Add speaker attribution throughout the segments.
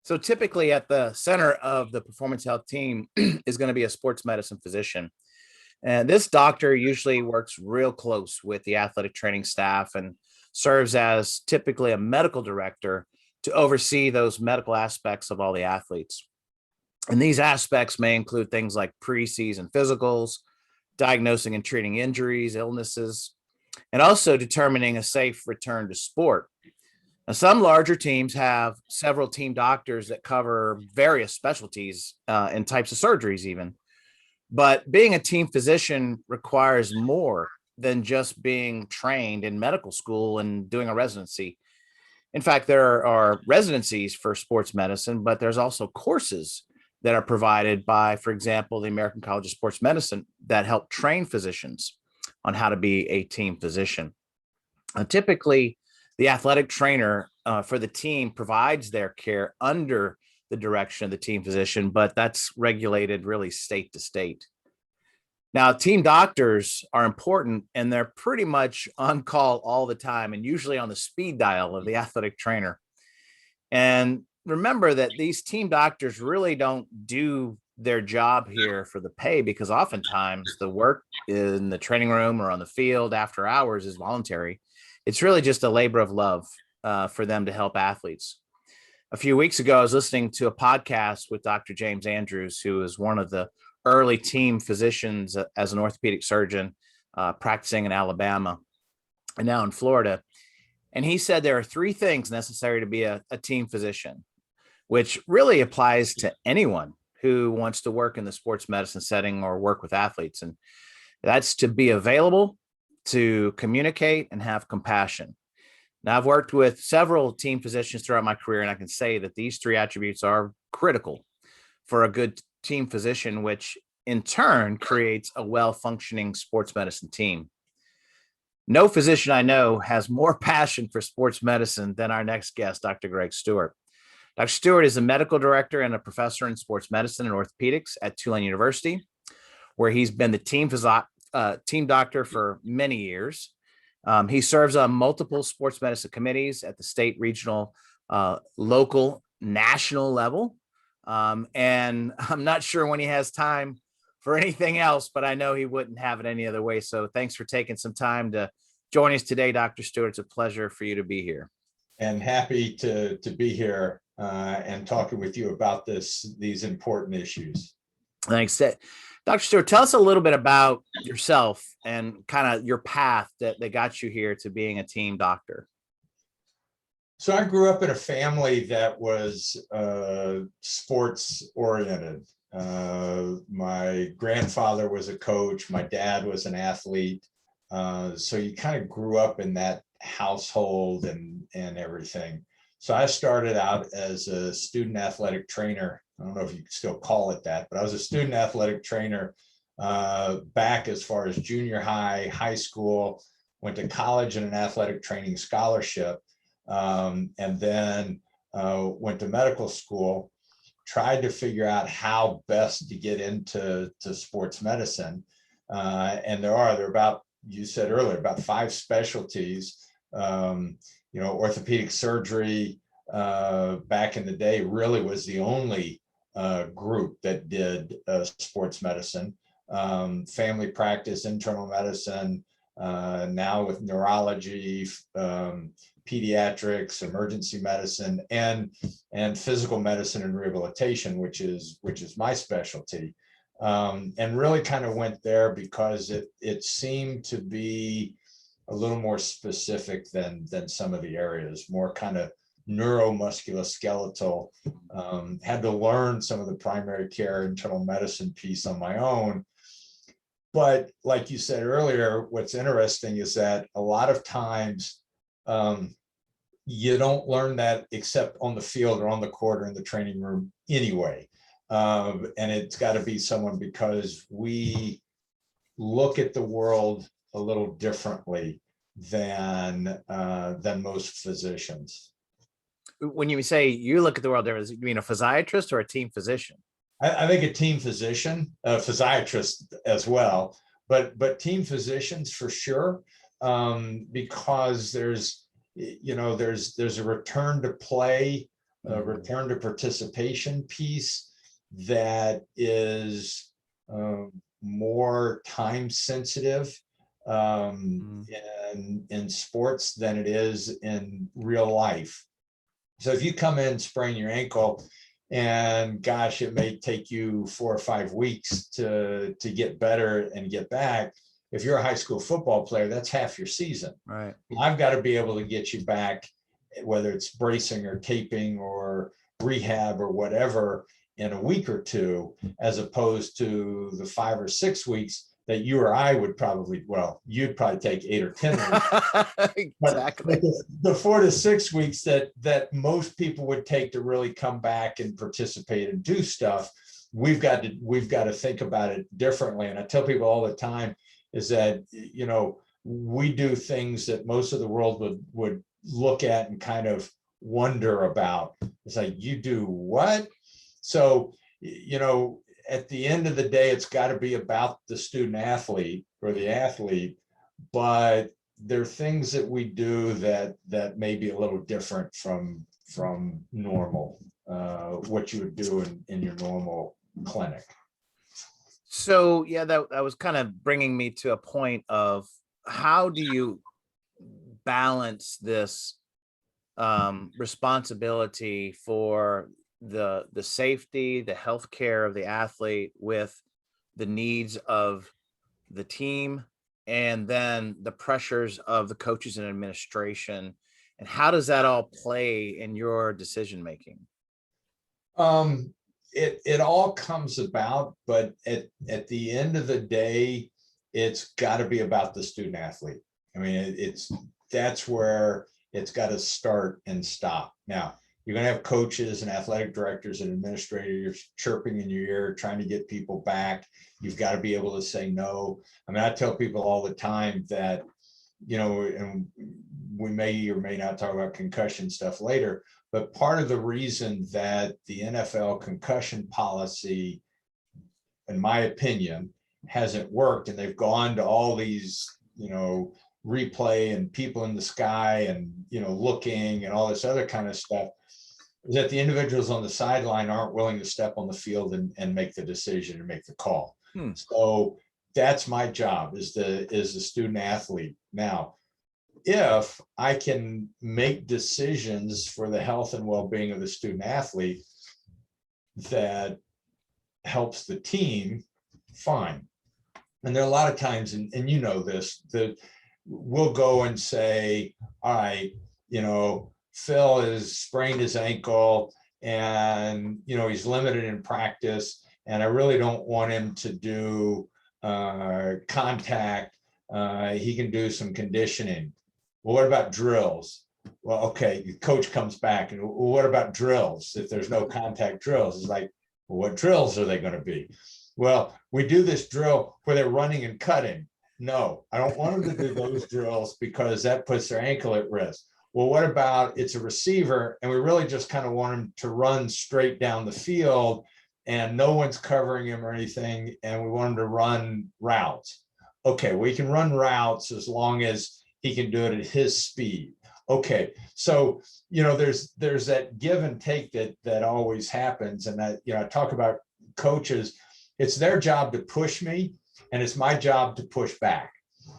Speaker 1: So typically at the center of the performance health team is going to be a sports medicine physician. And this doctor usually works real close with the athletic training staff and serves as typically a medical director to oversee those medical aspects of all the athletes. And these aspects may include things like preseason physicals, diagnosing and treating injuries, illnesses, and also determining a safe return to sport. Now, some larger teams have several team doctors that cover various specialties and types of surgeries, even. But being a team physician requires more than just being trained in medical school and doing a residency. In fact, there are residencies for sports medicine, but there's also courses that are provided by, for example, the American College of Sports Medicine that help train physicians on how to be a team physician. Typically, the athletic trainer for the team provides their care under the direction of the team physician, but that's regulated really state to state. Now, team doctors are important and they're pretty much on call all the time and usually on the speed dial of the athletic trainer. And remember that these team doctors really don't do their job here for the pay because oftentimes the work in the training room or on the field after hours is voluntary. It's really just a labor of love for them to help athletes. A few weeks ago, I was listening to a podcast with Dr. James Andrews, who is one of the early team physicians as an orthopedic surgeon practicing in Alabama and now in Florida. And he said there are three things necessary to be a team physician, which really applies to anyone who wants to work in the sports medicine setting or work with athletes. And that's to be available, to communicate, and have compassion. Now, I've worked with several team physicians throughout my career, and I can say that these three attributes are critical for a good team physician, which in turn creates a well-functioning sports medicine team. No physician I know has more passion for sports medicine than our next guest, Dr. Greg Stewart. Dr. Stewart is a medical director and a professor in sports medicine and orthopedics at Tulane University, where he's been the team doctor for many years. He serves on multiple sports medicine committees at the state, regional, local, national level. And I'm not sure when he has time for anything else, but I know he wouldn't have it any other way. So thanks for taking some time to join us today, Dr. Stewart. It's a pleasure for you to be here.
Speaker 2: And happy to be here and talking with you about these important issues.
Speaker 1: Thanks. Dr. Stewart, tell us a little bit about yourself and kind of your path that got you here to being a team doctor.
Speaker 2: So I grew up in a family that was sports oriented. My grandfather was a coach. My dad was an athlete. So you kind of grew up in that household and everything. So I started out as a student athletic trainer. I don't know if you still call it that, but I was a student athletic trainer back as far as junior high, high school, went to college in an athletic training scholarship, and then went to medical school, tried to figure out how best to get into sports medicine. And there are about, you said earlier, about 5 specialties. Orthopedic surgery back in the day really was the only group that did sports medicine. Family practice, internal medicine, now with neurology, pediatrics, emergency medicine, and physical medicine and rehabilitation, which is my specialty. And really kind of went there because it seemed to be a little more specific than some of the areas, more kind of neuromusculoskeletal. Had to learn some of the primary care internal medicine piece on my own. But like you said earlier, what's interesting is that a lot of times you don't learn that except on the field or on the court or in the training room anyway. And it's got to be someone, because we look at the world a little differently than most physicians.
Speaker 1: When you say you look at the world differently, you mean a physiatrist or a team physician?
Speaker 2: I think a team physician, a physiatrist as well, but team physicians for sure, because there's a return to play return to participation piece that is more time sensitive in sports than it is in real life. So if you come in, sprain your ankle, and gosh, it may take you 4 or 5 weeks to get better and get back. If you're a high school football player, that's half your season.
Speaker 1: Right.
Speaker 2: I've got to be able to get you back, whether it's bracing or taping or rehab or whatever, in a week or two, as opposed to the 5 or 6 weeks that you or I would probably, well, you'd probably take 8 or 10 weeks.
Speaker 1: Exactly.
Speaker 2: But the 4 to 6 weeks that most people would take to really come back and participate and do stuff, we've got to think about it differently. And I tell people all the time is that, you know, we do things that most of the world would look at and kind of wonder about. It's like, you do what? So, you know, at the end of the day, it's got to be about the student athlete or the athlete, but there are things that we do that may be a little different from normal, what you would do in your normal clinic.
Speaker 1: So yeah, that was kind of bringing me to a point of how do you balance this responsibility for the safety, the health care of the athlete with the needs of the team, and then the pressures of the coaches and administration, and how does that all play in your decision making?
Speaker 2: It all comes about, but at the end of the day, it's got to be about the student athlete. I mean, that's where it's got to start and stop. Now, you're going to have coaches and athletic directors and administrators chirping in your ear, trying to get people back. You've got to be able to say no. I mean, I tell people all the time that, you know, and we may or may not talk about concussion stuff later, but part of the reason that the NFL concussion policy, in my opinion, hasn't worked, and they've gone to all these, you know, replay and people in the sky and, you know, looking and all this other kind of stuff, is that the individuals on the sideline aren't willing to step on the field and make the decision and make the call. So that's my job, is the student athlete. Now, if I can make decisions for the health and well-being of the student athlete that helps the team, fine. And there are a lot of times, and you know this, that we'll go and say, all right, you know, Phil has sprained his ankle and, you know, he's limited in practice, and I really don't want him to do contact. He can do some conditioning. Well, what about drills? Well, okay, the coach comes back and, well, what about drills? If there's no contact drills, it's like, well, what drills are they going to be? Well, we do this drill where they're running and cutting. No, I don't want them to do those drills because that puts their ankle at risk. Well, what about it's a receiver and we really just kind of want him to run straight down the field and no one's covering him or anything, and we want him to run routes. Okay, we can run routes as long as he can do it at his speed. Okay, so, you know, there's that give and take that always happens. And that, you know, I talk about coaches, it's their job to push me and it's my job to push back.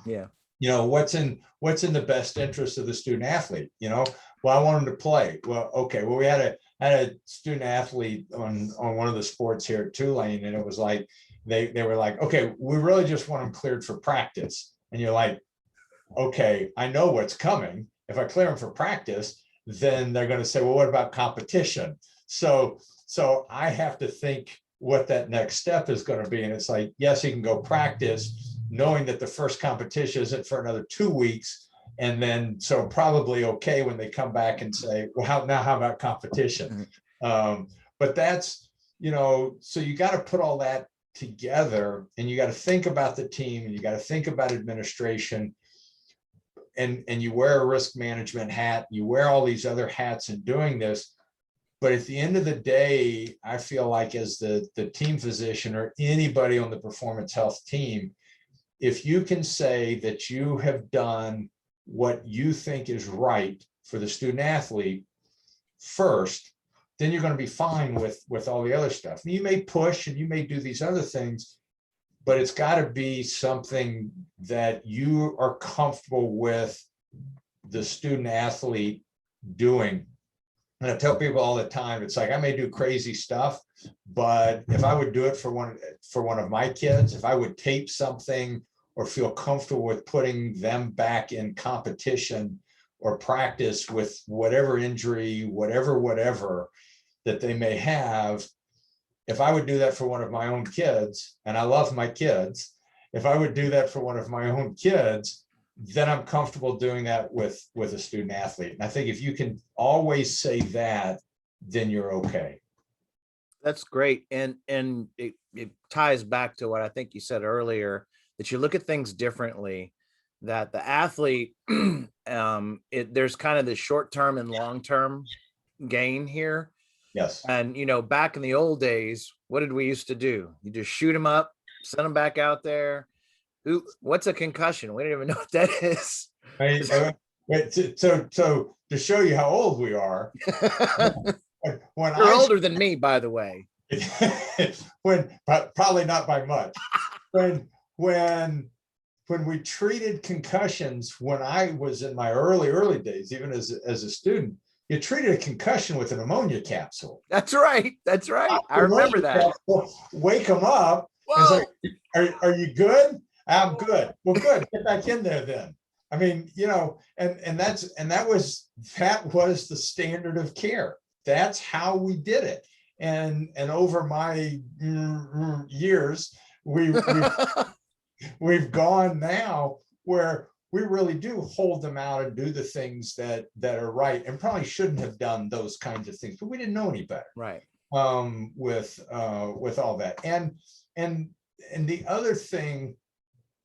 Speaker 1: Yeah.
Speaker 2: You know, what's in the best interest of the student athlete? You know, well, I want him to play. Well, okay, well, we had a student athlete on one of the sports here at Tulane, and it was like, they were like, okay, we really just want him cleared for practice. And you're like, okay, I know what's coming. If I clear him for practice, then they're going to say, well, what about competition? So I have to think what that next step is going to be. And it's like, yes, he can go practice, knowing that the first competition isn't for another 2 weeks. And then, so probably okay when they come back and say, well, how about competition? But that's, you know, so you got to put all that together, and you got to think about the team, and you got to think about administration, and you wear a risk management hat, you wear all these other hats in doing this. But at the end of the day, I feel like as the team physician or anybody on the performance health team, if you can say that you have done what you think is right for the student athlete first, then you're going to be fine with all the other stuff. And you may push and you may do these other things, but it's got to be something that you are comfortable with the student athlete doing. And I tell people all the time, it's like, I may do crazy stuff, but if I would do it for one of my kids, if I would tape something or feel comfortable with putting them back in competition or practice with whatever injury, whatever that they may have, if I would do that for one of my own kids, and I love my kids, if I would do that for one of my own kids, then I'm comfortable doing that with a student athlete. And I think if you can always say that, then you're okay.
Speaker 1: That's great. And it ties back to what I think you said earlier, that you look at things differently, that the athlete, there's kind of the short-term and long-term gain here.
Speaker 2: Yes.
Speaker 1: And, back in the old days, what did we used to do? You just shoot them up, send them back out there. What's a concussion? We don't even know what that is.
Speaker 2: So to show you how old we are, when
Speaker 1: you're older than me, by the way.
Speaker 2: Probably not by much. When we treated concussions, when I was in my early days, even as a student, you treated a concussion with an ammonia capsule.
Speaker 1: That's right. I remember that.
Speaker 2: Wake them up. It's like, are you good? I'm good. Well, good. Get back in there then. I mean, and that was the standard of care. That's how we did it. And over my years, we've gone now where we really do hold them out and do the things that are right, and probably shouldn't have done those kinds of things, but we didn't know any better.
Speaker 1: Right.
Speaker 2: With all that. And the other thing,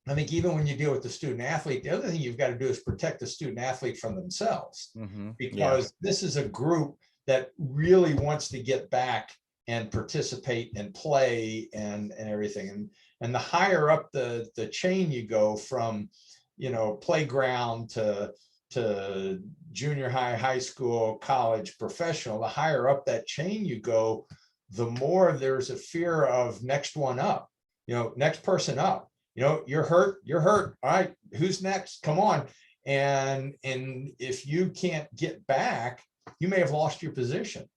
Speaker 2: I think even when you deal with the student athlete, the other thing you've got to do is protect the student athlete from themselves, because this is a group that really wants to get back and participate and play and everything. And the higher up the chain you go from, playground to junior high, high school, college, professional, the higher up that chain you go, the more there's a fear of next one up, next person up. You're hurt. All right, who's next? Come on. And if you can't get back, you may have lost your position.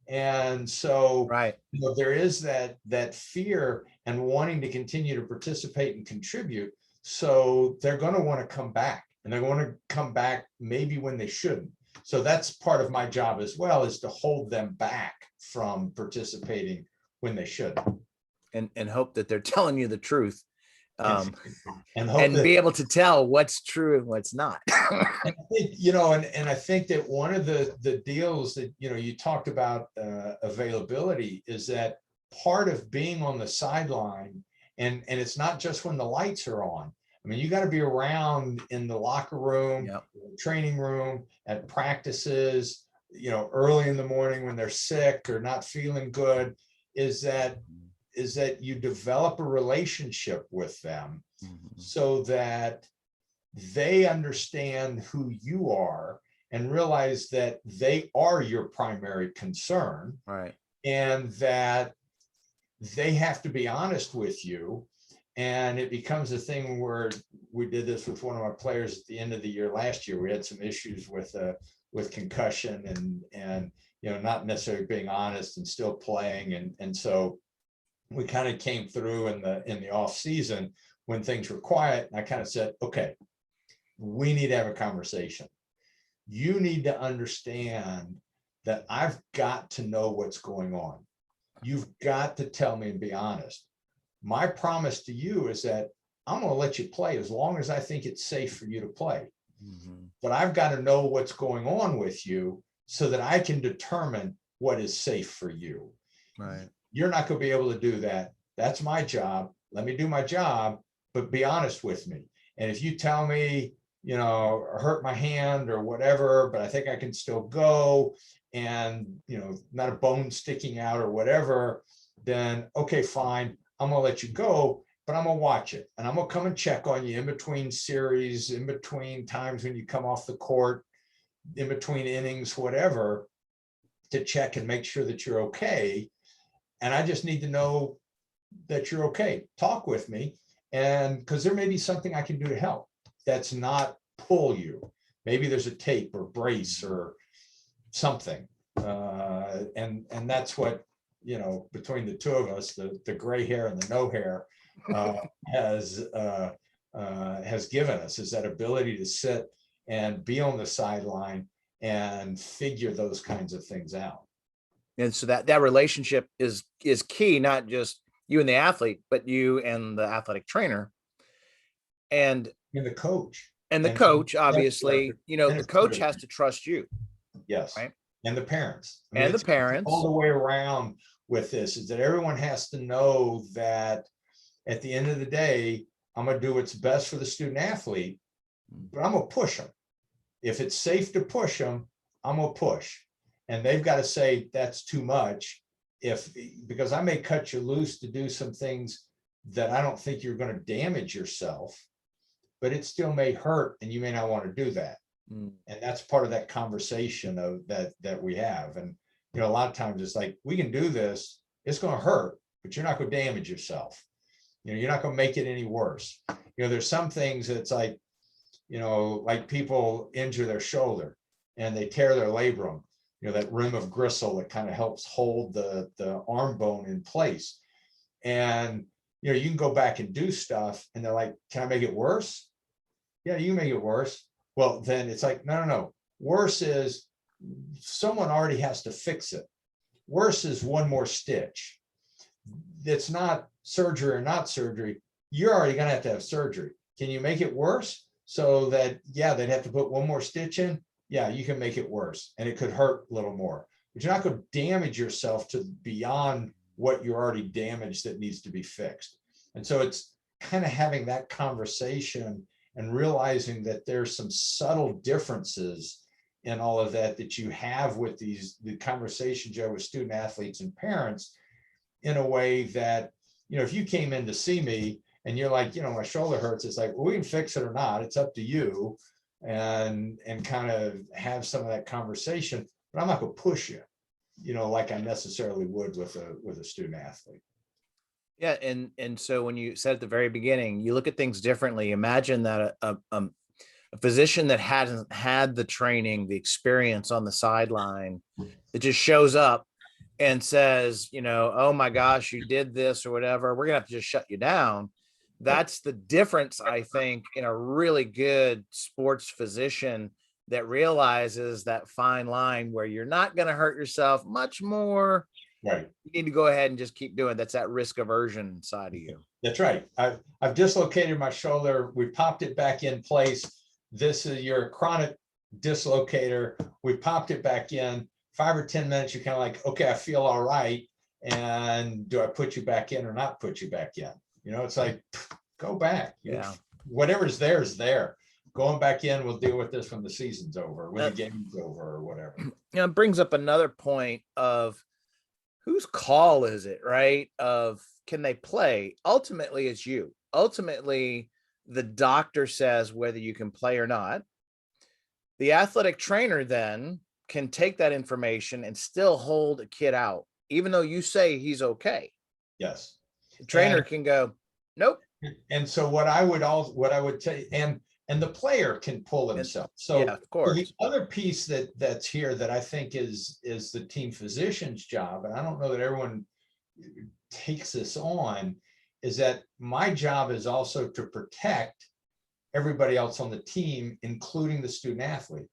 Speaker 2: And so
Speaker 1: right.
Speaker 2: There is that fear and wanting to continue to participate and contribute. So they're going to want to come back, and they're going to come back maybe when they shouldn't. So that's part of my job as well, is to hold them back from participating when they should.
Speaker 1: And hope that they're telling you the truth.
Speaker 2: And
Speaker 1: be able to tell what's true and what's not.
Speaker 2: And I think that one of the deals that you talked about availability is that part of being on the sideline, and it's not just when the lights are on. I mean, you got to be around in the locker room, training room, at practices, early in the morning when they're sick or not feeling good, is that you develop a relationship with them so that they understand who you are and realize that they are your primary concern.
Speaker 1: Right.
Speaker 2: And that they have to be honest with you. And it becomes a thing where we did this with one of our players at the end of the year last year. We had some issues with concussion and not necessarily being honest and still playing. And so we kind of came through in the off season when things were quiet. And I kind of said, okay, we need to have a conversation. You need to understand that I've got to know what's going on. You've got to tell me and be honest. My promise to you is that I'm going to let you play as long as I think it's safe for you to play. But I've got to know what's going on with you so that I can determine what is safe for you.
Speaker 1: Right.
Speaker 2: You're not going to be able to do that. That's my job. Let me do my job, but be honest with me. And if you tell me, hurt my hand or whatever, but I think I can still go, and, not a bone sticking out or whatever, then okay, fine. I'm going to let you go, but I'm going to watch it. And I'm going to come and check on you in between series, in between times when you come off the court, in between innings, whatever. to check and make sure that you're okay. And I just need to know that you're okay. Talk with me. And because there may be something I can do to help that's not pull you. Maybe there's a tape or brace or something. And that's what, you know, between the two of us, the gray hair and the no hair has given us, is that ability to sit and be on the sideline and figure those kinds of things out.
Speaker 1: And so that relationship is key, not just you and the athlete, but you and the athletic trainer and
Speaker 2: the coach.
Speaker 1: And the coach, obviously, you know, the coach has to trust you.
Speaker 2: Yes.
Speaker 1: Right.
Speaker 2: And the parents.
Speaker 1: I mean, and the parents.
Speaker 2: All the way around with this is that everyone has to know that at the end of the day, I'm going to do what's best for the student athlete, but I'm going to push them. If it's safe to push them, I'm going to push. And they've got to say that's too much, because I may cut you loose to do some things that I don't think you're going to damage yourself, but it still may hurt and you may not want to do that. And that's part of that conversation of that we have. And, you know, a lot of times it's like, we can do this, it's going to hurt, but you're not going to damage yourself. You know, you're not going to make it any worse. You know, there's some things that's like, you know, like people injure their shoulder and they tear their labrum, you know, that rim of gristle that kind of helps hold the arm bone in place. And, you know, you can go back and do stuff and they're like, can I make it worse? Yeah, you can make it worse. Well, then it's like, no. Worse is someone already has to fix it. Worse is one more stitch. It's not surgery or not surgery. You're already going to have surgery. Can you make it worse so that, yeah, they'd have to put one more stitch in? Yeah, you can make it worse and it could hurt a little more, but you're not going to damage yourself to beyond what you're already damaged that needs to be fixed. And so it's kind of having that conversation and realizing that there's some subtle differences in all of that you have with the conversations you have with student athletes and parents, in a way that, you know, if you came in to see me and you're like, you know, my shoulder hurts, it's like, well, we can fix it or not, it's up to you, and kind of have some of that conversation, but I'm not going to push you, you know, like I necessarily would with a student athlete.
Speaker 1: Yeah. And so when you said at the very beginning, you look at things differently. Imagine that a physician that hasn't had the training, the experience on the sideline, that just shows up and says, you know, oh my gosh, you did this or whatever, we're gonna have to just shut you down. That's the difference, I think, in a really good sports physician that realizes that fine line where you're not going to hurt yourself much more.
Speaker 2: Right.
Speaker 1: You need to go ahead and just keep doing. That's that risk aversion side of you.
Speaker 2: That's right. I've dislocated my shoulder. We popped it back in place. This is your chronic dislocator. We popped it back in. 5 or 10 minutes, you're kind of like, okay, I feel all right. And do I put you back in or not put you back in? You know, it's like, go back.
Speaker 1: Yeah.
Speaker 2: Whatever's there is there. Going back in, we'll deal with this when the season's over, when the game's over or whatever.
Speaker 1: You know, it brings up another point of whose call is it, right? Of can they play? Ultimately, it's you. Ultimately, the doctor says whether you can play or not. The athletic trainer then can take that information and still hold a kid out, even though you say he's okay.
Speaker 2: Yes.
Speaker 1: The trainer can go, nope.
Speaker 2: And so what I would say, and the player can pull himself. So
Speaker 1: yeah, of course.
Speaker 2: The other piece that's here that I think is the team physician's job, and I don't know that everyone takes this on, is that my job is also to protect everybody else on the team, including the student athlete.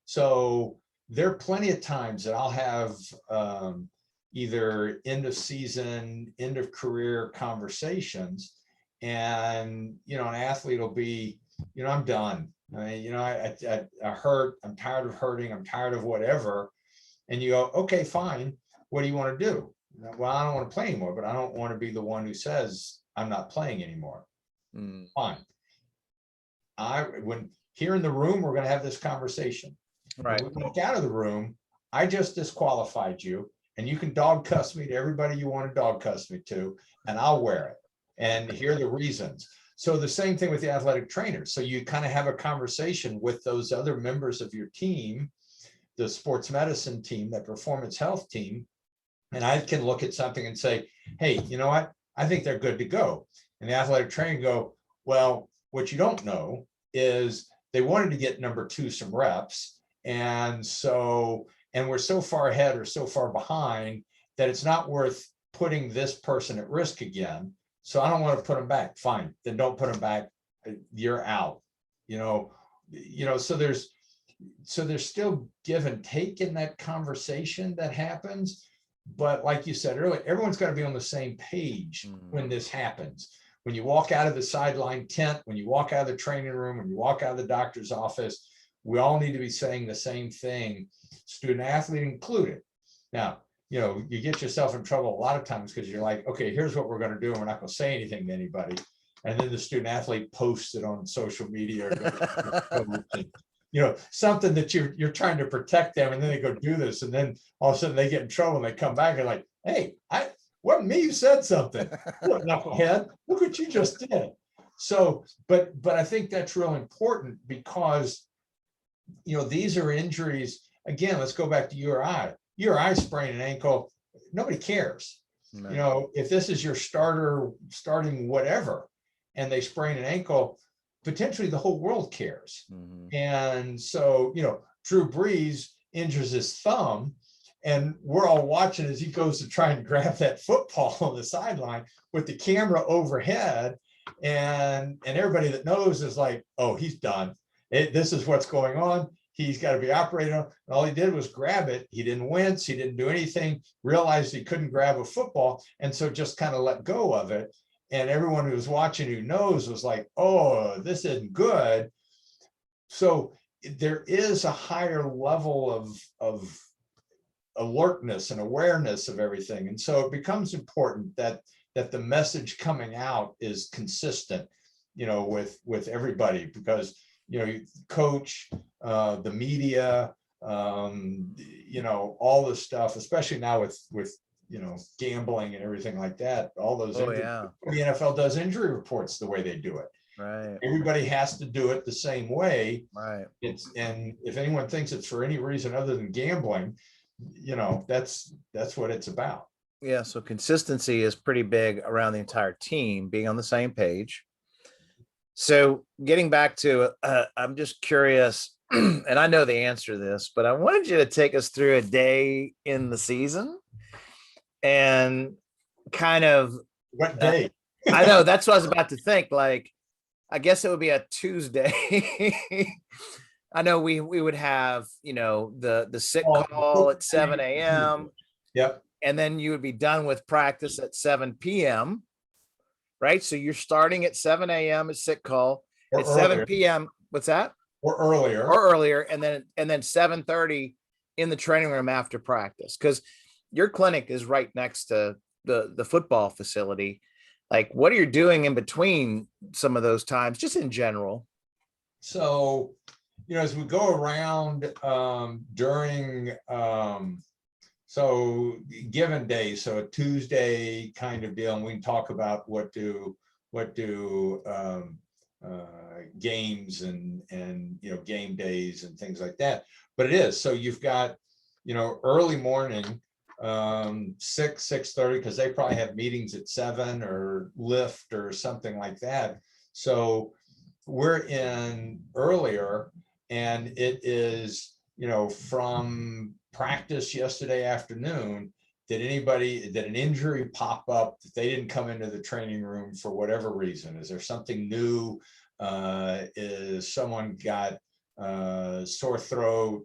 Speaker 2: So there are plenty of times that I'll have either end of season, end of career conversations, and, you know, an athlete will be, you know, I'm done. You know, I hurt, I'm tired of hurting, I'm tired of whatever. And you go, okay, fine. What do you want to do? Well, I don't want to play anymore, but I don't want to be the one who says I'm not playing anymore. Fine. When here in the room, we're going to have this conversation.
Speaker 1: Right.
Speaker 2: When we walk out of the room, I just disqualified you, and you can dog cuss me to everybody you want to dog cuss me to, and I'll wear it. And here are the reasons. So the same thing with the athletic trainer. So you kind of have a conversation with those other members of your team the sports medicine team, that performance health team, and I can look at something and say, hey, you know what? I think they're good to go. And the athletic trainer go, well, what you don't know is they wanted to get number 2 some reps. And we're so far ahead or so far behind that it's not worth putting this person at risk again. So I don't want to put them back. Fine, then don't put them back. You're out. So there's still give and take in that conversation that happens. But like you said earlier, everyone's got to be on the same page when this happens. When you walk out of the sideline tent, when you walk out of the training room, when you walk out of the doctor's office, we all need to be saying the same thing, student athlete included. Now, you get yourself in trouble a lot of times because you're like, okay, here's what we're going to do, and we're not going to say anything to anybody. And then the student athlete posts it on social media, or something that you're trying to protect them, and then they go do this, and then all of a sudden they get in trouble and they come back and like, hey, wasn't me who said something. Look, knucklehead, look what you just did. So, but I think that's real important because these are injuries. Again, let's go back to you or I. You or I sprain an ankle, nobody cares. No. If this is your starting whatever, and they sprain an ankle, potentially the whole world cares. And so, Drew Brees injures his thumb, and we're all watching as he goes to try and grab that football on the sideline with the camera overhead. And everybody that knows is like, oh, he's done. This is what's going on. He's got to be operated on. And all he did was grab it. He didn't wince. He didn't do anything, realized he couldn't grab a football. And so just kind of let go of it. And everyone who was watching who knows was like, oh, this isn't good. So there is a higher level of alertness and awareness of everything. And so it becomes important that the message coming out is consistent, with everybody, because, coach, the media, all this stuff, especially now with gambling and everything like that, all those the NFL does injury reports the way they do it.
Speaker 1: Right.
Speaker 2: Everybody has to do it the same way.
Speaker 1: Right.
Speaker 2: And if anyone thinks it's for any reason other than gambling, that's what it's about.
Speaker 1: Yeah. So consistency is pretty big around the entire team being on the same page. So getting back to, I'm just curious, and I know the answer to this, but I wanted you to take us through a day in the season and kind of
Speaker 2: what day.
Speaker 1: I know that's what I was about to think. Like, I guess it would be a Tuesday. I know we would have, the sick call at 7 a.m.
Speaker 2: Yep.
Speaker 1: And then you would be done with practice at 7 p.m. Right. So you're starting at 7 a.m. at sick call or at earlier. 7 p.m. What's that?
Speaker 2: Or earlier. And then 7:30 in the training room after practice. Because your clinic is right next to the football facility. Like, what are you doing in between some of those times, just in general? So, as we go around during, so given days, so a Tuesday kind of deal, and we can talk about what do games and game days and things like that. But it is, so you've got, early morning, 6:30, because they probably have meetings at 7 or lift or something like that. So we're in earlier, and it is, from practice yesterday afternoon, did an injury pop up that they didn't come into the training room for whatever reason? Is there something new? Is someone got sore throat,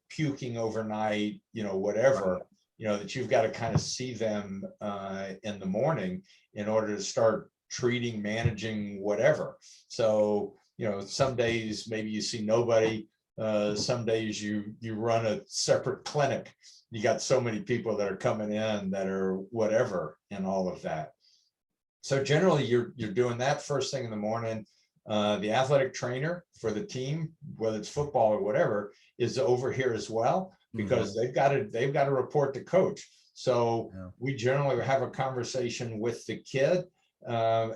Speaker 2: puking overnight, whatever, that you've got to kind of see them in the morning in order to start treating, managing, whatever. So, some days maybe you see nobody. Some days you run a separate clinic. You got so many people that are coming in that are whatever and all of that. So generally you're doing that first thing in the morning. The athletic trainer for the team, whether it's football or whatever, is over here as well, because they've got to report to coach. So we generally have a conversation with the kid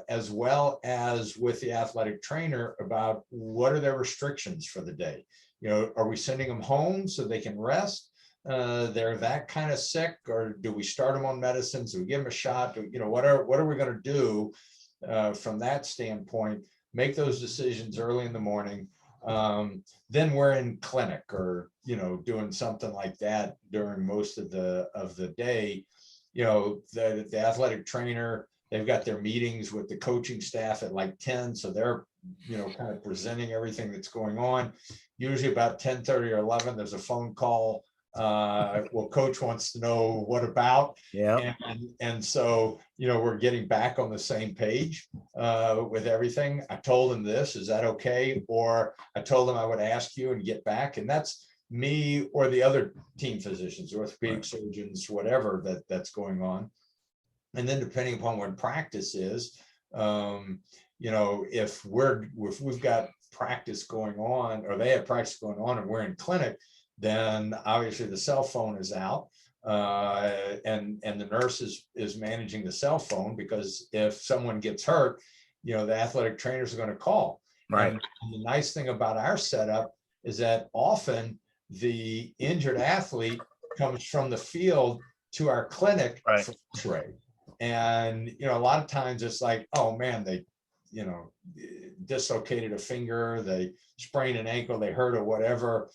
Speaker 2: as well as with the athletic trainer about what are their restrictions for the day. Are we sending them home so they can rest? They're that kind of sick, or do we start them on medicines? Do we give them a shot? What are we going to do from that standpoint? Make those decisions early in the morning. Then we're in clinic, or doing something like that during most of the day. The athletic trainer, they've got their meetings with the coaching staff at like 10, so they're kind of presenting everything that's going on. Usually about 10:30 or 11, there's a phone call. Well, coach wants to know what about.
Speaker 1: Yeah.
Speaker 2: And so we're getting back on the same page with everything. I told him this, is that okay? Or I told him I would ask you and get back. And that's me or the other team physicians, orthopedic surgeons, whatever that's going on. And then depending upon when practice is, if we've got practice going on, or they have practice going on and we're in clinic, then obviously the cell phone is out, and the nurse is managing the cell phone, because if someone gets hurt, the athletic trainers are going to call.
Speaker 1: Right.
Speaker 2: And the nice thing about our setup is that often the injured athlete comes from the field to our clinic for X-ray. And a lot of times it's like, oh man, they dislocated a finger, they sprained an ankle, they hurt, or whatever.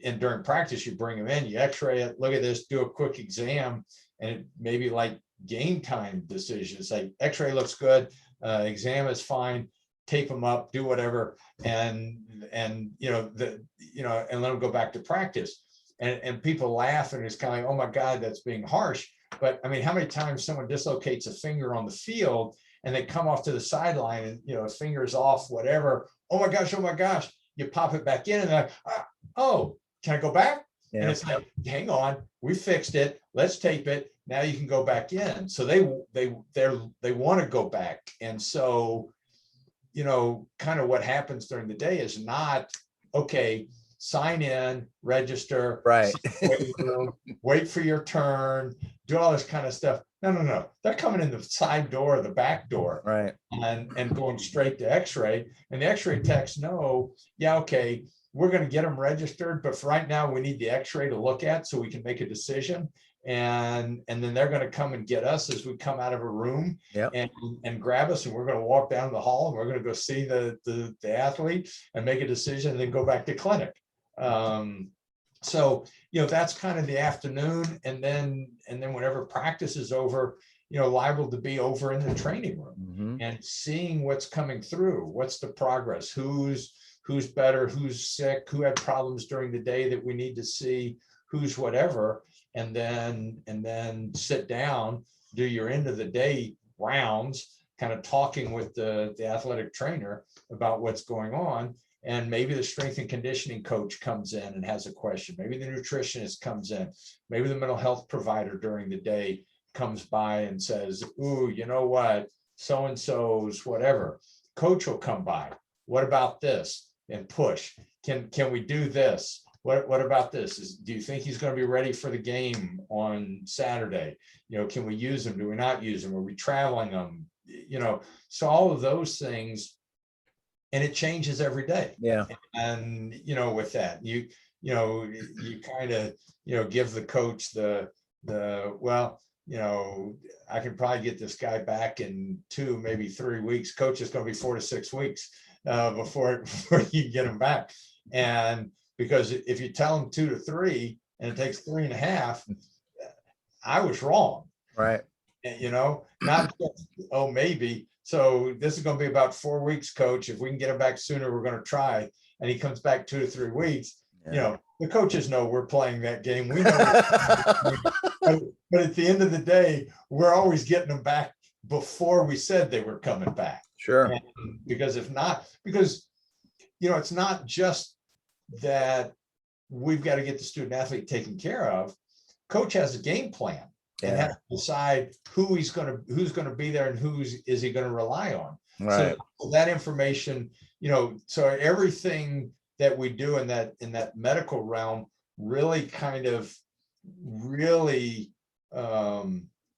Speaker 2: And during practice, you bring them in, you X-ray it, look at this, do a quick exam, and it may be like game time decisions. Like X-ray looks good, exam is fine, tape them up, do whatever, and and let them go back to practice. And people laugh, and it's kind of like, oh my God, that's being harsh. But I mean, how many times someone dislocates a finger on the field and they come off to the sideline and fingers off, whatever. Oh my gosh, you pop it back in and they're like, oh, can I go back? Yeah. And it's like, hang on, we fixed it. Let's tape it. Now you can go back in. So they want to go back. And so, kind of what happens during the day is not, okay, sign in, register,
Speaker 1: right,
Speaker 2: wait for your turn, do all this kind of stuff. No. They're coming in the side door or the back door,
Speaker 1: right,
Speaker 2: and going straight to X-ray. And the X-ray techs know, yeah, okay, we're going to get them registered, but for right now, we need the X-ray to look at so we can make a decision. And then they're going to come and get us as we come out of a room, and grab us, and we're going to walk down the hall, and we're going to go see the athlete and make a decision, and then go back to clinic. So that's kind of the afternoon, and then whenever practice is over, liable to be over in the training room, and seeing what's coming through, what's the progress, who's better, who's sick, who had problems during the day that we need to see, who's whatever, and then sit down, do your end of the day rounds, kind of talking with the athletic trainer about what's going on. And maybe the strength and conditioning coach comes in and has a question. Maybe the nutritionist comes in. Maybe the mental health provider during the day comes by and says, ooh, you know what? So-and-so's whatever. Coach will come by. What about this? And push. Can we do this? What about this? Do you think he's going to be ready for the game on Saturday? Can we use him? Do we not use him? Are we traveling him? So all of those things. And it changes every day.
Speaker 1: Yeah.
Speaker 2: And, with that, you kind of, give the coach well, I can probably get this guy back in 2, maybe 3 weeks. Coach is going to be 4 to 6 weeks before you get him back. And because if you tell him 2 to 3 and it takes 3.5, I was wrong.
Speaker 1: Right.
Speaker 2: Not just, oh, maybe. So this is going to be about 4 weeks, coach. If we can get him back sooner, we're going to try. And he comes back 2 to 3 weeks. The coaches know we're playing that game. We know, but at the end of the day, we're always getting them back before we said they were coming back.
Speaker 1: Sure.
Speaker 2: And because if not, it's not just that we've got to get the student athlete taken care of. Coach has a game plan. And have to decide who's going to be there and is he going to rely on.
Speaker 1: Right.
Speaker 2: So that information, so everything that we do in that medical realm really kind of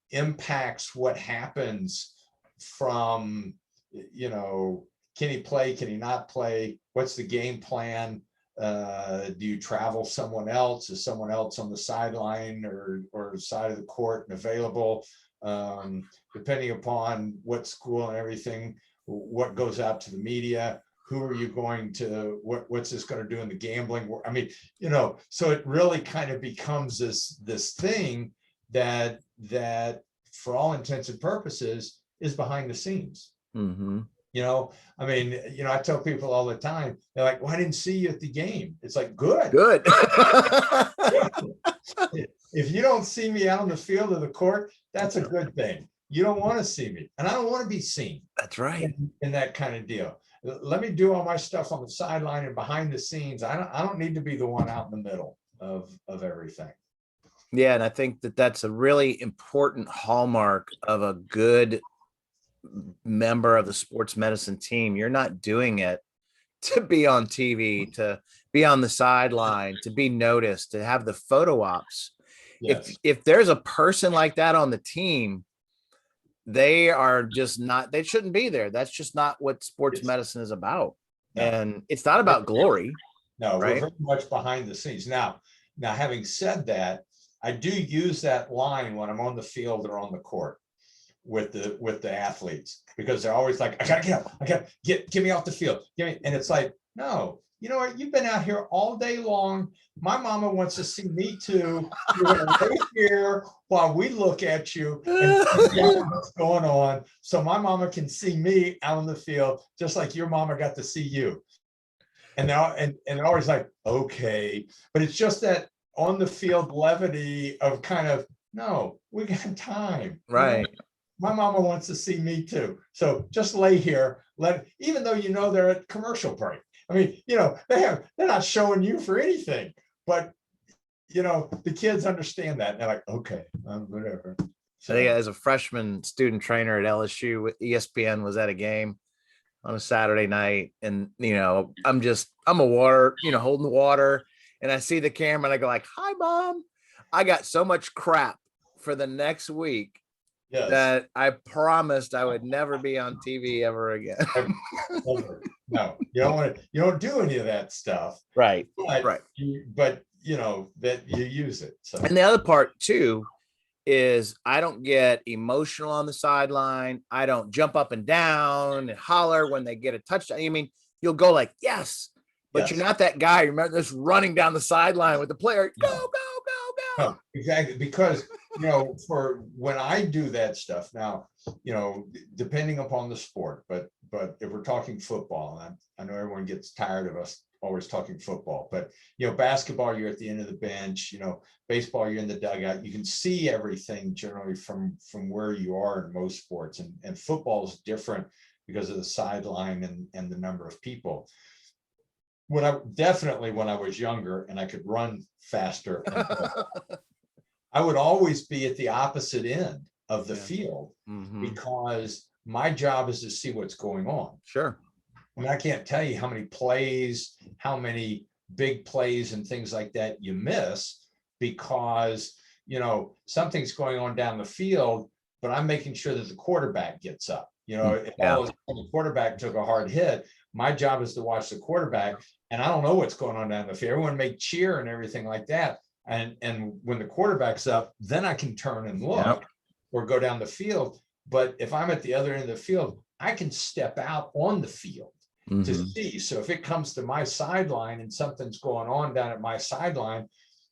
Speaker 2: impacts what happens from, can he play? Can he not play? What's the game plan? Do you travel someone else? Is someone else on the sideline or side of the court and available? Depending upon what school and everything, what goes out to the media, who are you going to, what's this going to do in the gambling? I mean, so it really kind of becomes this thing that for all intents and purposes is behind the scenes.
Speaker 1: Mm-hmm.
Speaker 2: I mean, I tell people all the time, they're like, well, I didn't see you at the game. It's like, good. If you don't see me out on the field of the court, that's a good thing. You don't want to see me, and I don't want to be seen.
Speaker 1: That's right.
Speaker 2: In that kind of deal. Let me do all my stuff on the sideline and behind the scenes. I don't need to be the one out in the middle of everything.
Speaker 1: Yeah, and I think that's a really important hallmark of a good member of the sports medicine team. You're not doing it to be on TV, to be on the sideline, to be noticed, to have the photo ops.
Speaker 2: Yes.
Speaker 1: If there's a person like that on the team, they are just not, they shouldn't be there. That's just not what sports medicine is about. No. And it's not about glory.
Speaker 2: No, right? We're very much behind the scenes. Now, having said that, I do use that line when I'm on the field or on the court with the athletes, because they're always like, I gotta get up, I gotta get me off the field. And it's like, no, you know what? You've been out here all day long. My mama wants to see me too. You're gonna wait here while we look at you and figure out what's going on, so my mama can see me out on the field, just like your mama got to see you. And now, and always like, okay, but it's just that on the field levity of kind of, no, we got time,
Speaker 1: right?
Speaker 2: My mama wants to see me too, so just lay here. Even though they're at commercial break. I mean, they're not showing you for anything, but the kids understand that. And they're like, okay, whatever.
Speaker 1: So, I think as a freshman student trainer at LSU, ESPN was at a game on a Saturday night, and I'm a water, holding the water, and I see the camera and I go like, "Hi, Mom." I got so much crap for the next week. Yes. That I promised I would never be on TV ever again.
Speaker 2: Ever. No, you don't do any of that stuff.
Speaker 1: Right.
Speaker 2: Right. But that you use it. So.
Speaker 1: And the other part too is I don't get emotional on the sideline. I don't jump up and down and holler when they get a touchdown. I mean, you'll go like, yes, but you're not that guy. Remember just running down the sideline with the player. Go, go, go, go.
Speaker 2: No, exactly. Because, for when I do that stuff now, depending upon the sport, but if we're talking football, and I know everyone gets tired of us always talking football, but basketball, you're at the end of the bench, baseball, you're in the dugout. You can see everything generally from where you are in most sports, and football is different because of the sideline and the number of people. When I was younger and I could run faster, I would always be at the opposite end of the field, because my job is to see what's going on.
Speaker 1: Sure.
Speaker 2: And I can't tell you how many plays, how many big plays and things like that you miss because, something's going on down the field, but I'm making sure that the quarterback gets up. If all the quarterback took a hard hit, my job is to watch the quarterback, and I don't know what's going on down the field. Everyone may cheer and everything like that. And when the quarterback's up, then I can turn and look or go down the field. But if I'm at the other end of the field, I can step out on the field to see. So if it comes to my sideline and something's going on down at my sideline,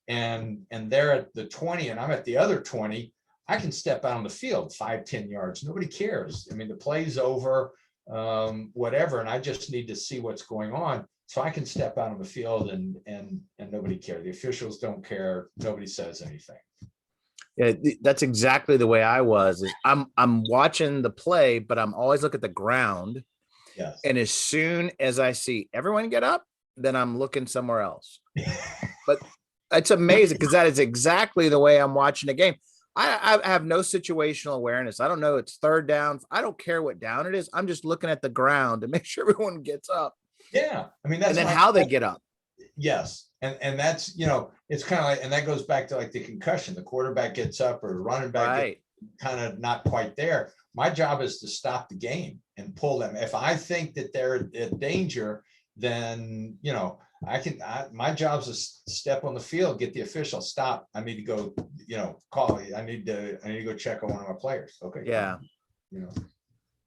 Speaker 2: and they're at the 20 and I'm at the other 20, I can step out on the field 5-10 yards. Nobody cares. I mean, the play's over, whatever, and I just need to see what's going on. So I can step out on the field and nobody cares. The officials don't care. Nobody says anything.
Speaker 1: Yeah, that's exactly the way I was. Is I'm watching the play, but I'm always looking at the ground.
Speaker 2: Yes.
Speaker 1: And as soon as I see everyone get up, then I'm looking somewhere else. But it's amazing because that is exactly the way I'm watching the game. I have no situational awareness. I don't know it's third down. I don't care what down it is. I'm just looking at the ground to make sure everyone gets up.
Speaker 2: Yeah. I mean, that's
Speaker 1: and then how they get up.
Speaker 2: Yes. And that's, it's kind of like, and that goes back to like the concussion. The quarterback gets up or running back kind of not quite there. My job is to stop the game and pull them. If I think that they're in danger, then, my job's to step on the field, get the official, stop. I need to go, call. I need to go check on one of my players. Okay,
Speaker 1: Yeah.
Speaker 2: fine. You know,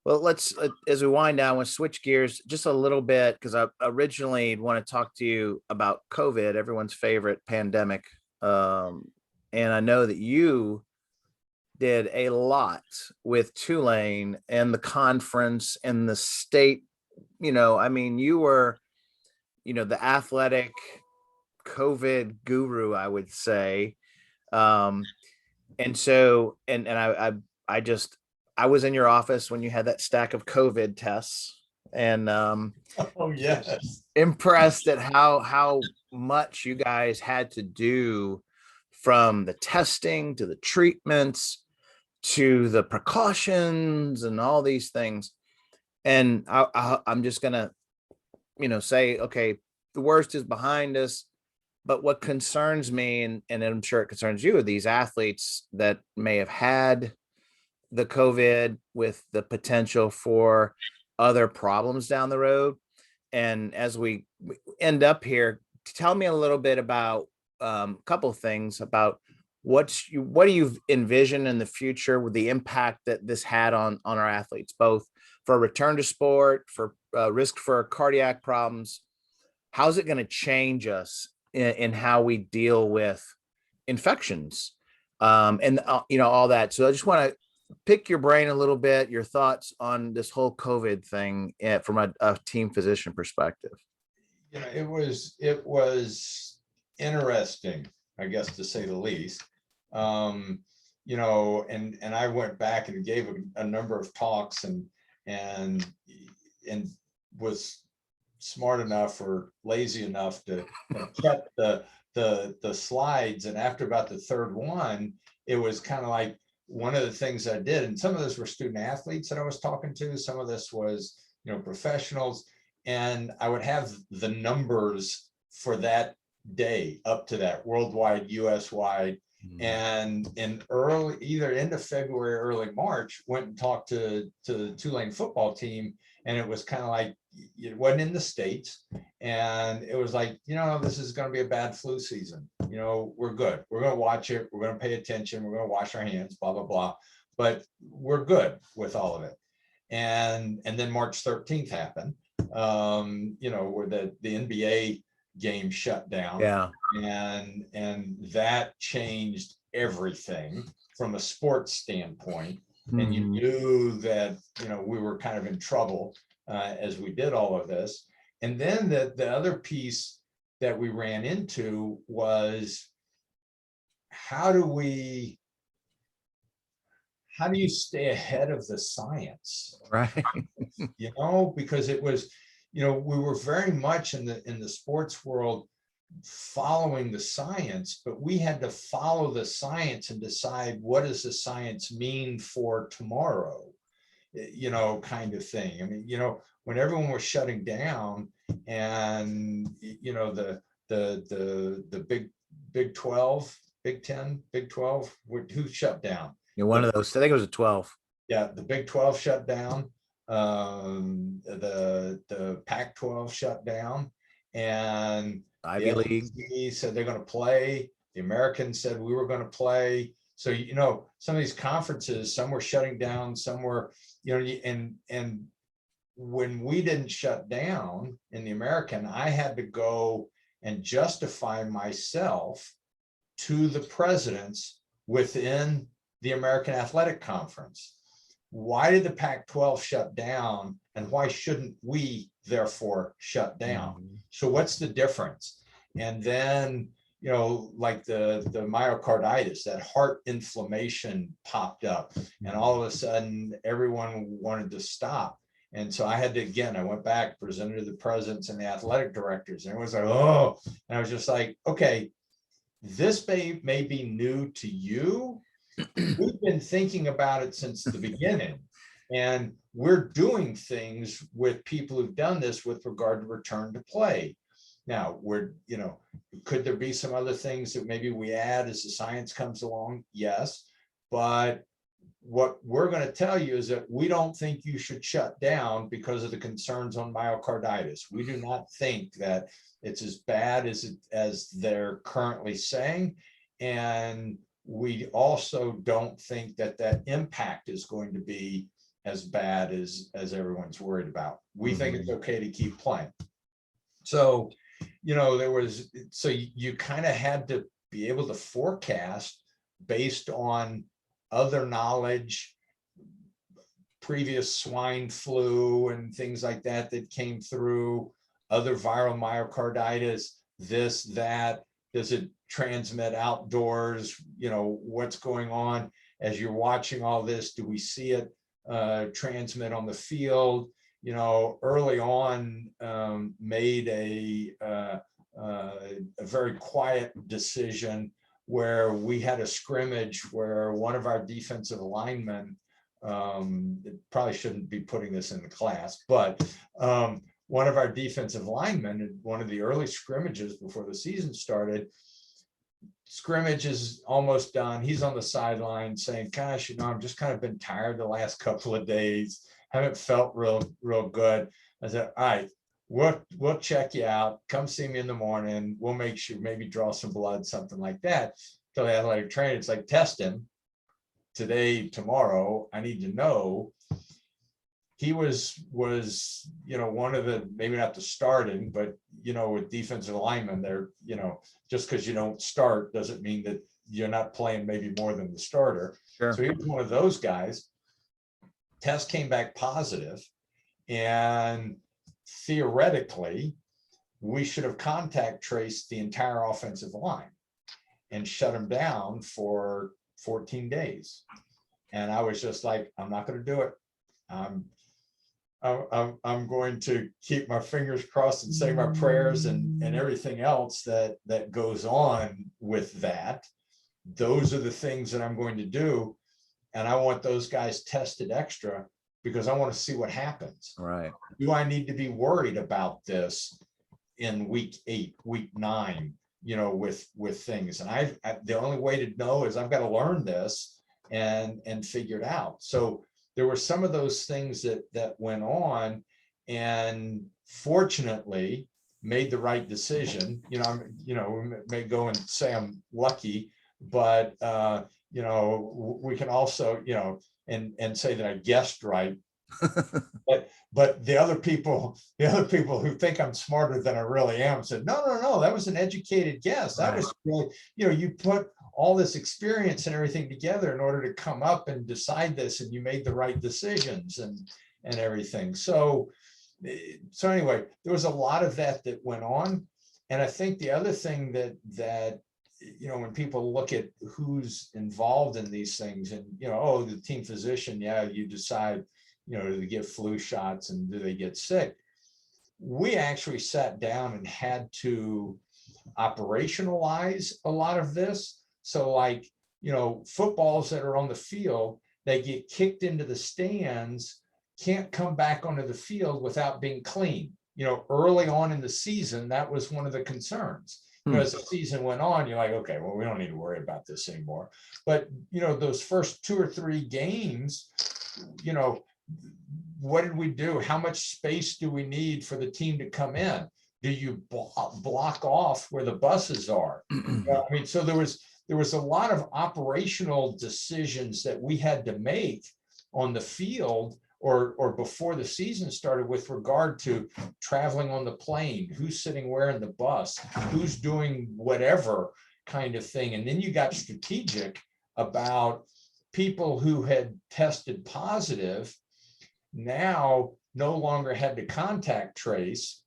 Speaker 1: Well, let's as we wind down, we'll switch gears just a little bit because I originally want to talk to you about COVID, everyone's favorite pandemic. And I know that you did a lot with Tulane and the conference and the state. I mean, you were, the athletic COVID guru, I would say. Um, and so, I just, I was in your office when you had that stack of COVID tests, and
Speaker 2: oh yes,
Speaker 1: impressed at how much you guys had to do, from the testing to the treatments to the precautions and all these things. And I'm just gonna, say, okay, the worst is behind us. But what concerns me, and I'm sure it concerns you, are these athletes that may have had the COVID with the potential for other problems down the road. And as we end up here, tell me a little bit about a couple of things about what do you envision in the future with the impact that this had on our athletes, both for return to sport, for risk for cardiac problems. How's it going to change us in how we deal with infections, and all that? So I just want to pick your brain a little bit, your thoughts on this whole COVID thing, from a team physician perspective.
Speaker 2: it was interesting, I guess, to say the least. And I went back and gave a number of talks and was smart enough or lazy enough to kept the slides. And after about the third one, it was kind of like one of the things I did, and some of this were student athletes that I was talking to, some of this was professionals, and I would have the numbers for that day up to that, worldwide, US wide. And in either end of February, early March, went and talked to the Tulane football team, and it was kind of like, it wasn't in the States, and it was like, this is going to be a bad flu season. We're good. We're going to watch it. We're going to pay attention. We're going to wash our hands, blah, blah, blah. But we're good with all of it. And then March 13th happened, where the NBA game shut down.
Speaker 1: Yeah.
Speaker 2: And that changed everything from a sports standpoint. And you knew that, we were kind of in trouble as we did all of this. And then the other piece that we ran into was, how do you stay ahead of the science?
Speaker 1: Right.
Speaker 2: Because it was, we were very much in the sports world following the science, but we had to follow the science and decide, what does the science mean for tomorrow, kind of thing. I mean, when everyone was shutting down, and the Big 12, Big 10, Big 12, who shut down?
Speaker 1: One of those, I think it was a 12.
Speaker 2: Yeah, the Big 12 shut down. The Pac-12 shut down, and
Speaker 1: Ivy League
Speaker 2: said they're going to play. The Americans said we were going to play. So, some of these conferences, some were shutting down, some were, and when we didn't shut down in the American, I had to go and justify myself to the presidents within the American Athletic Conference. Why did the Pac-12 shut down, and why shouldn't we therefore shut down? So what's the difference? And then, like the myocarditis, that heart inflammation popped up, and all of a sudden everyone wanted to stop. And so I had to, again, I went back, presented to the presidents and the athletic directors, and it was like, oh, and I was just like, okay, this may be new to you. We've been thinking about it since the beginning, and we're doing things with people who've done this with regard to return to play. Now, could there be some other things that maybe we add as the science comes along? Yes, but what we're going to tell you is that we don't think you should shut down because of the concerns on myocarditis. We do not think that it's as bad as they're currently saying. And we also don't think that that impact is going to be as bad as everyone's worried about. We think it's okay to keep playing. So, so you kind of had to be able to forecast based on other knowledge, previous swine flu and things like that came through, other viral myocarditis, this, that. Does it transmit outdoors? What's going on as you're watching all this? Do we see it transmit on the field? Early on, made a very quiet decision where we had a scrimmage where one of our defensive linemen, probably shouldn't be putting this in the class, but one of our defensive linemen in one of the early scrimmages before the season started, scrimmage is almost done. He's on the sideline saying, gosh, I'm just kind of been tired the last couple of days. Haven't felt real good. I said, all right, we'll check you out. Come see me in the morning. We'll make sure, maybe draw some blood, something like that. So the athletic trainer, it's like, test him today, tomorrow. I need to know. He was one of the, maybe not the starting, but with defensive linemen, they're just because you don't start doesn't mean that you're not playing maybe more than the starter.
Speaker 1: Sure.
Speaker 2: So he was one of those guys. Test came back positive, and theoretically we should have contact traced the entire offensive line and shut him down for 14 days. And I was just like, I'm not going to do it. I'm going to keep my fingers crossed and say my prayers and everything else that goes on with that. Those are the things that I'm going to do. And I want those guys tested extra because I want to see what happens.
Speaker 1: Right.
Speaker 2: Do I need to be worried about this in week 8, week 9, with things? And the only way to know is I've got to learn this and figure it out. So there were some of those things that went on, and fortunately made the right decision. We may go and say I'm lucky, but we can also, and say that I guessed right. but the other people who think I'm smarter than I really am said, no, that was an educated guess. That was really, you put all this experience and everything together in order to come up and decide this, and you made the right decisions and everything. So anyway, there was a lot of that went on. And I think the other thing that when people look at who's involved in these things and, the team physician, you decide, do they give flu shots and do they get sick? We actually sat down and had to operationalize a lot of this. So like, footballs that are on the field, they get kicked into the stands, can't come back onto the field without being clean. Early on in the season, that was one of the concerns. As the season went on, you're like, okay, well, we don't need to worry about this anymore. But, those first 2 or 3 games, what did we do? How much space do we need for the team to come in? Do you block off where the buses are? So there was a lot of operational decisions that we had to make on the field or before the season started with regard to traveling on the plane, who's sitting where in the bus, who's doing whatever kind of thing. And then you got strategic about people who had tested positive now no longer had to contact trace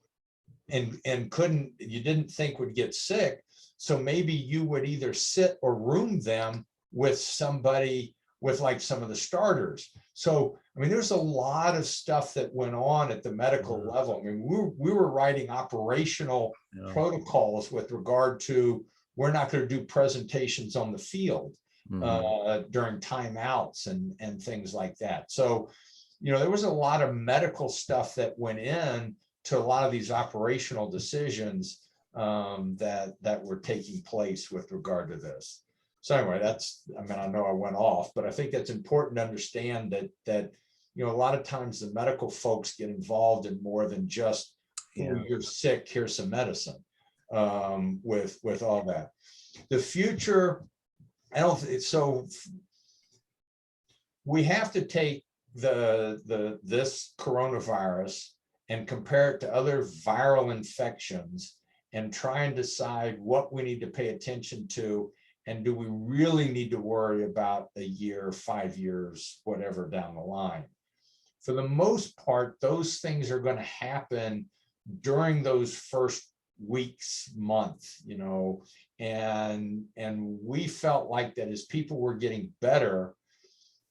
Speaker 2: and you didn't think would get sick. So maybe you would either sit or room them with somebody with like some of the starters. So, there's a lot of stuff that went on at the medical level. We were writing operational protocols with regard to, we're not going to do presentations on the field during timeouts and things like that. So, there was a lot of medical stuff that went in to a lot of these operational decisions that were taking place with regard to this. So anyway, I know I went off, but I think that's important to understand that a lot of times the medical folks get involved in more than just, you're sick, here's some medicine. with all that. The future, I don't. So we have to take this coronavirus and compare it to other viral infections and try and decide what we need to pay attention to, and do we really need to worry about a year, 5 years, whatever down the line. For the most part, those things are going to happen during those first weeks, months, and we felt like that as people were getting better,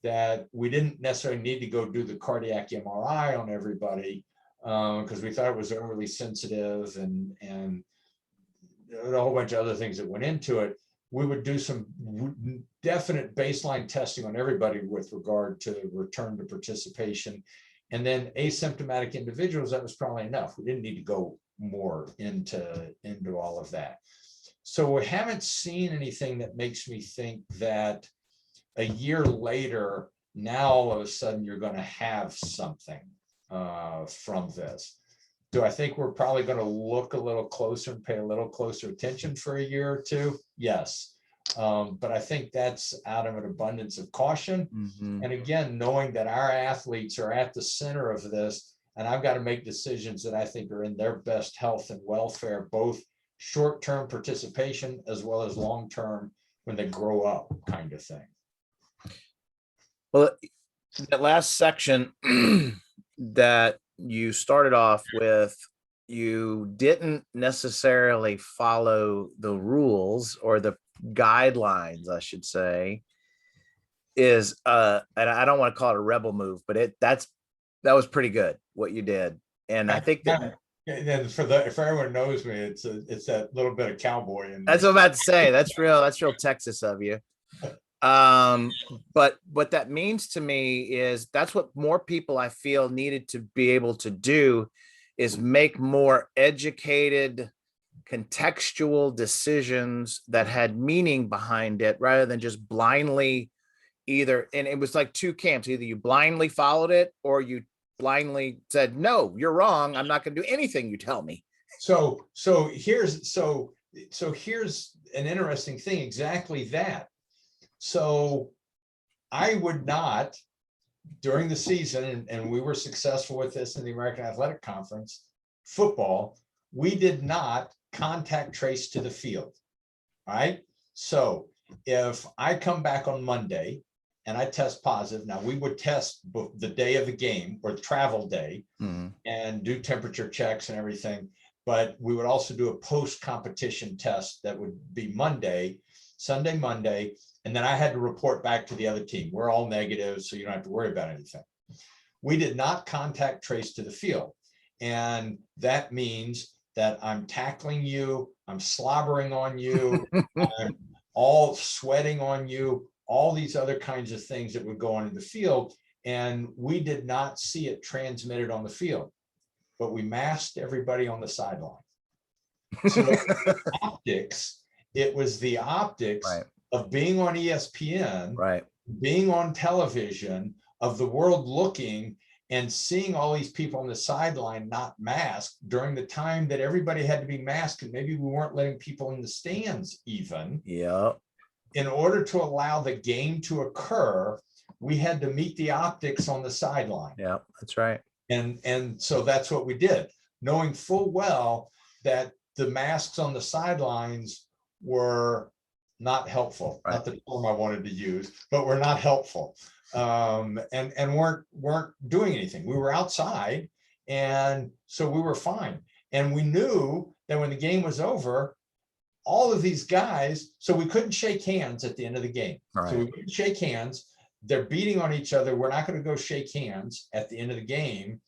Speaker 2: that we didn't necessarily need to go do the cardiac MRI on everybody, because we thought it was overly sensitive and a whole bunch of other things that went into it. We would do some definite baseline testing on everybody with regard to return to participation. And then asymptomatic individuals, that was probably enough. We didn't need to go more into all of that. So we haven't seen anything that makes me think that a year later, now all of a sudden you're going to have something from this. Do I think we're probably going to look a little closer and pay a little closer attention for a year or two? Yes. But I think that's out of an abundance of caution.
Speaker 1: Mm-hmm.
Speaker 2: And again, knowing that our athletes are at the center of this, and I've got to make decisions that I think are in their best health and welfare, both short-term participation as well as long-term when they grow up kind of thing.
Speaker 1: Well, that last section that you started off with, you didn't necessarily follow the rules or the guidelines, I should say, is and I don't want to call it a rebel move, but that was pretty good what you did. And I think that,
Speaker 2: and if everyone knows me, it's that little bit of cowboy in me.
Speaker 1: That's what I'm about to say. That's real Texas of you. But what that means to me is that's what more people I feel needed to be able to do, is make more educated, contextual decisions that had meaning behind it, rather than just blindly either. And it was like two camps: either you blindly followed it or you blindly said, no, you're wrong, I'm not going to do anything you tell me.
Speaker 2: So here's an interesting thing, exactly that. So I would not, during the season, and we were successful with this in the American Athletic Conference, football, we did not contact trace to the field. All right. So if I come back on Monday and I test positive, now we would test the day of the game or the travel day, and do temperature checks and everything. But we would also do a post-competition test that would be Sunday, Monday. And then I had to report back to the other team. We're all negative, so you don't have to worry about anything. We did not contact trace to the field. And that means that I'm tackling you, I'm slobbering on you, I'm all sweating on you, all these other kinds of things that would go on in the field. And we did not see it transmitted on the field, but we masked everybody on the sideline. So it was the optics
Speaker 1: Right.
Speaker 2: of being on ESPN,
Speaker 1: right,
Speaker 2: being on television, of the world looking and seeing all these people on the sideline not masked during the time that everybody had to be masked, and maybe we weren't letting people in the stands even.
Speaker 1: Yeah.
Speaker 2: In order to allow the game to occur, we had to meet the optics on the sideline.
Speaker 1: Yeah, that's right.
Speaker 2: And so that's what we did, knowing full well that the masks on the sidelines were not helpful. Right. Not the term I wanted to use, but were not helpful, and weren't doing anything. We were outside, and so we were fine. And we knew that when the game was over, all of these guys, so we couldn't shake hands at the end of the game. Right. So we couldn't shake hands. They're beating on each other. We're not going to go shake hands at the end of the game.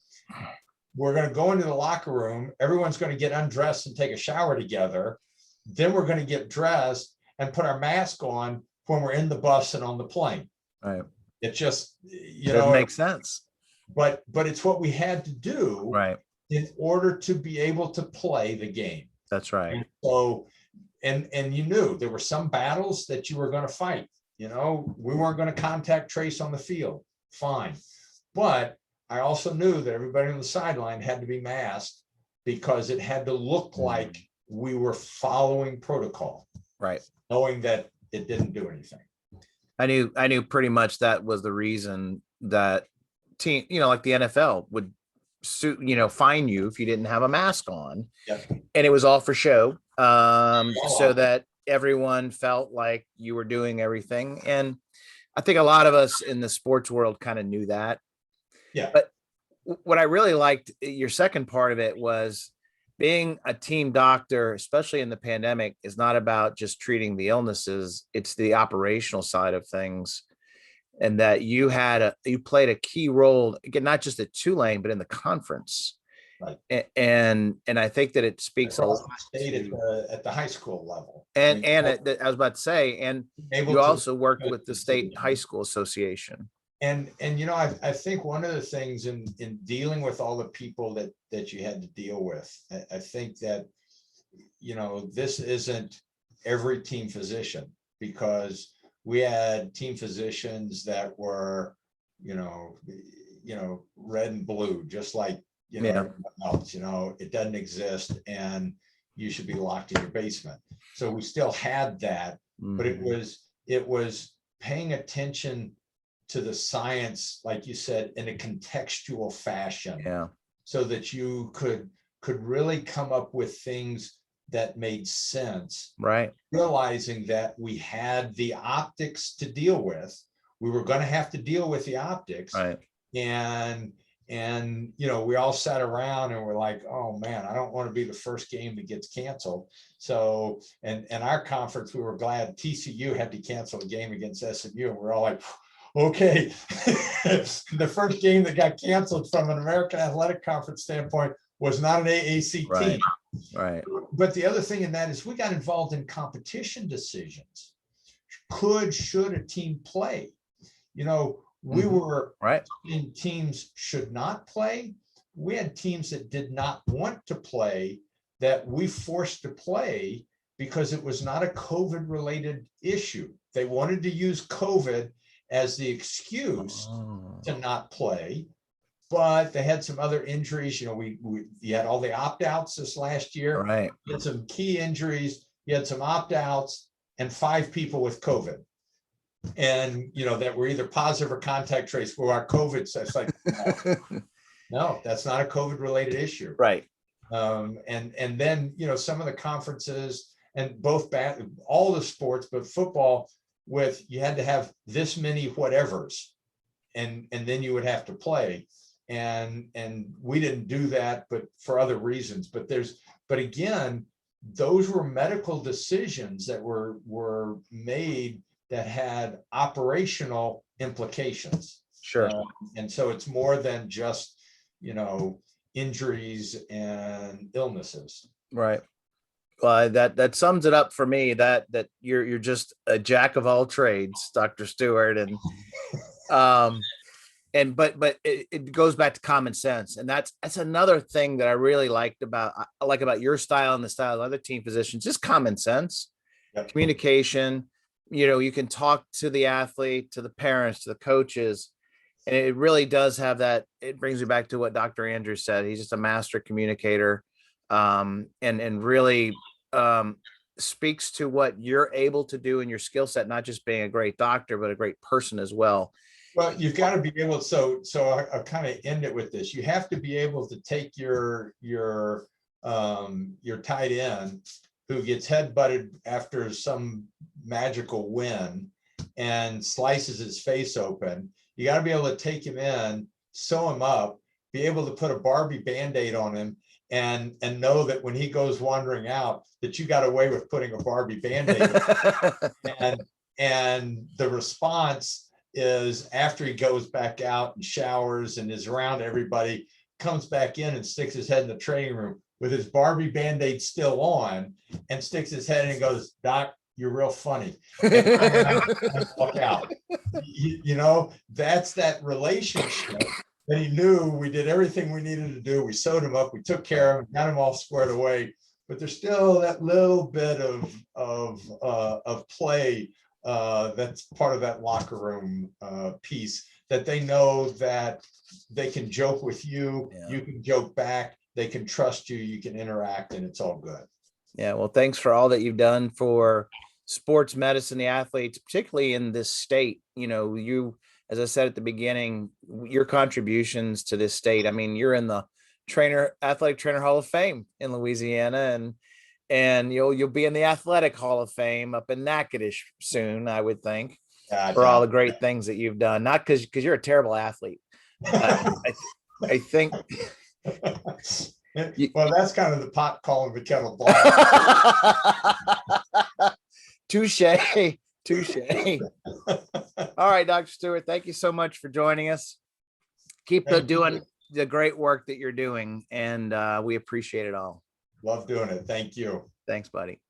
Speaker 2: We're going to go into the locker room. Everyone's going to get undressed and take a shower together. Then we're going to get dressed and put our mask on when we're in the bus and on the plane.
Speaker 1: Right.
Speaker 2: It just, it
Speaker 1: makes sense.
Speaker 2: But it's what we had to do,
Speaker 1: right,
Speaker 2: in order to be able to play the game.
Speaker 1: That's right.
Speaker 2: And so, and you knew there were some battles that you were going to fight. We weren't going to contact trace on the field. Fine. But I also knew that everybody on the sideline had to be masked, because it had to look like we were following protocol,
Speaker 1: Right.
Speaker 2: knowing that it didn't do anything.
Speaker 1: I knew pretty much that was the reason that team, like the NFL would fine you if you didn't have a mask on.
Speaker 2: Yep.
Speaker 1: And it was all for show. So
Speaker 2: Wow.
Speaker 1: that everyone felt like you were doing everything. And I think a lot of us in the sports world kind of knew that.
Speaker 2: Yeah.
Speaker 1: But what I really liked, your second part of it, was being a team doctor, especially in the pandemic, is not about just treating the illnesses. It's the operational side of things. And that you played a key role, again, not just at Tulane, but in the conference.
Speaker 2: Right.
Speaker 1: And I think that it speaks a lot
Speaker 2: state at the high school level.
Speaker 1: I was about to say, and you also worked with the state high school association.
Speaker 2: And I think one of the things in dealing with all the people that you had to deal with, I think that this isn't every team physician, because we had team physicians that were red and blue, just like everyone else. It doesn't exist and you should be locked in your basement. So we still had that, but it was paying attention to the science, like you said, in a contextual fashion, so that you could really come up with things that made sense,
Speaker 1: right?
Speaker 2: Realizing that we had the optics to deal with. We were going to have to deal with the optics,
Speaker 1: right?
Speaker 2: And we all sat around and we're like, oh man, I don't want to be the first game that gets canceled. So, and our conference, we were glad TCU had to cancel a game against SMU, and we're all like, okay. The first game that got canceled from an American Athletic Conference standpoint was not an AAC team.
Speaker 1: Right.
Speaker 2: But the other thing in that is we got involved in competition decisions. Should a team play? We were in teams should not play. We had teams that did not want to play that we forced to play because it was not a COVID related issue. They wanted to use COVID as the excuse to not play, but they had some other injuries. You had all the opt-outs this last year.
Speaker 1: Right.
Speaker 2: You had some key injuries. You had some opt-outs and 5 people with COVID, and that were either positive or contact traced. Well, our COVID says like, no, that's not a COVID related issue.
Speaker 1: Right.
Speaker 2: And then some of the conferences and all the sports, but football, you had to have this many whatevers, and then you would have to play. And we didn't do that, but for other reasons. But again, those were medical decisions that were made that had operational implications.
Speaker 1: Sure.
Speaker 2: And so it's more than just injuries and illnesses.
Speaker 1: Right. Well, that sums it up for me. That you're just a jack of all trades, Dr. Stewart, but it goes back to common sense, and that's another thing that I really like about your style and the style of other team physicians. Just common sense, communication. You can talk to the athlete, to the parents, to the coaches, and it really does have that. It brings me back to what Dr. Andrews said. He's just a master communicator, and really speaks to what you're able to do in your skill set, not just being a great doctor, but a great person as well.
Speaker 2: Well, you've got to be able. So I'll kind of end it with this. You have to be able to take your tight end who gets headbutted after some magical win and slices his face open. You got to be able to take him in, sew him up, be able to put a Barbie Band-Aid on him, and know that when he goes wandering out, that you got away with putting a Barbie Band-Aid on. And the response is, after he goes back out and showers and is around everybody, comes back in and sticks his head in the training room with his Barbie Band-Aid still on, and sticks his head in and goes, "Doc, you're real funny." And walk out. That's that relationship that he knew. We did everything we needed to do. We sewed him up. We took care of him, got him all squared away. But there's still that little bit of play that's part of that locker room piece, that they know that they can joke with you. You can joke back. They can trust you. You can interact, and it's all good.
Speaker 1: Yeah. Well, thanks for all that you've done for sports medicine, the athletes, particularly in this state. As I said at the beginning, your contributions to this state. I mean, you're in the athletic trainer Hall of Fame in Louisiana, and you'll be in the athletic Hall of Fame up in Natchitoches soon, I would think, for all the great things that you've done. Not because you're a terrible athlete. I think
Speaker 2: Well, that's kind of the pot calling the kettle black.
Speaker 1: Touche. Touche. All right, Dr. Stewart, thank you so much for joining us. Keep doing the great work that you're doing, and we appreciate it all.
Speaker 2: Love doing it. Thank you.
Speaker 1: Thanks, buddy.